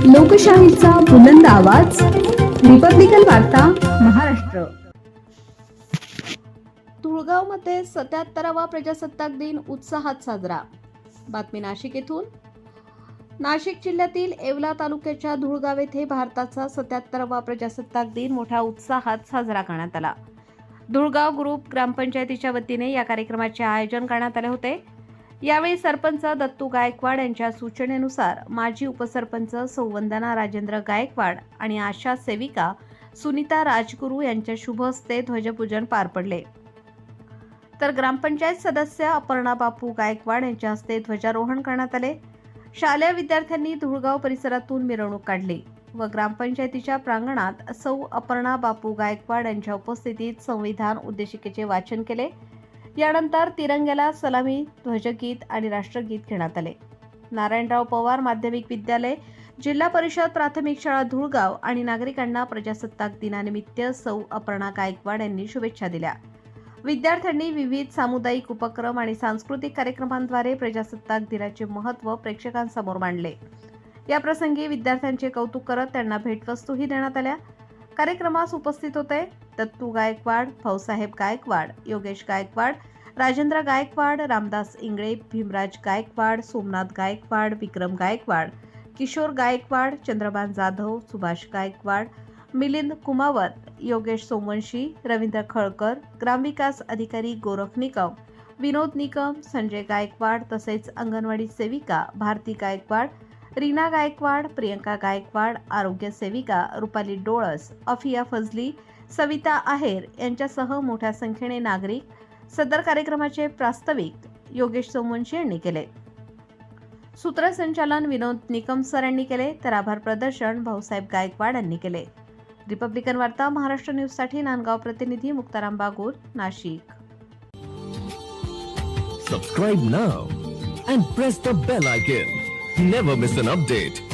लोकशाहीचा बुलंद आवाज, रिपब्लिकन वार्ता महाराष्ट्र. तुळगावमध्ये 77वा प्रजासत्ताक दिन उत्साहात साजरा. बातमी नाशिक येथून. नाशिक जिल्ह्यातील येवला तालुक्याच्या धुळगाव येथे भारताचा 77वा प्रजासत्ताक दिन मोठ्या उत्साहात साजरा करण्यात आला. धुळगाव ग्रुप ग्रामपंचायतीच्या वतीने या कार्यक्रमाचे आयोजन करण्यात आले होते. यावेळी सरपंच दत्तू गायकवाड यांच्या सूचनेनुसार माजी उपसरपंच सौ वंदना राजेंद्र गायकवाड आणि आशा सेविका सुनीता राजगुरू यांच्या शुभ हस्ते ध्वजपूजन पार पडले. तर ग्रामपंचायत सदस्य अपर्णा बापू गायकवाड यांच्या हस्ते ध्वजारोहण करण्यात आले. शालेय विद्यार्थ्यांनी धुळगाव परिसरातून मिरवणूक काढली व ग्रामपंचायतीच्या प्रांगणात सौ अपर्णा बापू गायकवाड यांच्या उपस्थितीत संविधान उद्देशिकेचे वाचन केले. यानंतर तिरंग्याला सलामी, ध्वजगीत आणि राष्ट्रगीत घेण्यात आले. नारायणराव पवार माध्यमिक विद्यालय, जिल्हा परिषद प्राथमिक शाळा धुळगाव आणि नागरिकांना प्रजासत्ताक दिनानिमित्त सौ अपर्णा गायकवाड यांनी शुभेच्छा दिल्या. विद्यार्थ्यांनी विविध सामुदायिक उपक्रम आणि सांस्कृतिक कार्यक्रमांद्वारे प्रजासत्ताक दिनाचे महत्त्व प्रेक्षकांसमोर मांडले. या प्रसंगी विद्यार्थ्यांचे कौतुक करत त्यांना भेटवस्तूही देण्यात आल्या. कार्यक्रमास उपस्थित होते दत्तू गायकवाड, भाऊसाहेब गायकवाड, योगेश गायकवाड, राजेंद्र गायकवाड, रामदास इंगळे, भीमराज गायकवाड, सोमनाथ गायकवाड, विक्रम गायकवाड, किशोर गायकवाड, चंद्रभान जाधव, सुभाष गायकवाड, मिलिंद कुमावत, योगेश सोमवंशी, रवींद्र खळकर, ग्रामविकास अधिकारी गोरख निकम, विनोद निकम, संजय गायकवाड तसेच अंगणवाडी सेविका भारती गायकवाड, रीना गायकवाड, प्रियंका गायकवाड, आरोग्य सेविका रुपाली डोळस, अफिया फजली, सविता आहेर यांच्यासह मोठ्या संख्येने नागरिक सदर कार्यक्रमाचे प्रास्ताविक योगेश सोमवंशी यांनी केले. सूत्रसंचालन विनोद निकम सर यांनी केले तर आभार प्रदर्शन भाऊसाहेब गायकवाड यांनी केले. रिपब्लिकन वार्ता महाराष्ट्र न्यूजसाठी नांदगाव प्रतिनिधी Muktaram बागूर, Nashik. Subscribe now and press the bell icon. Never miss an update.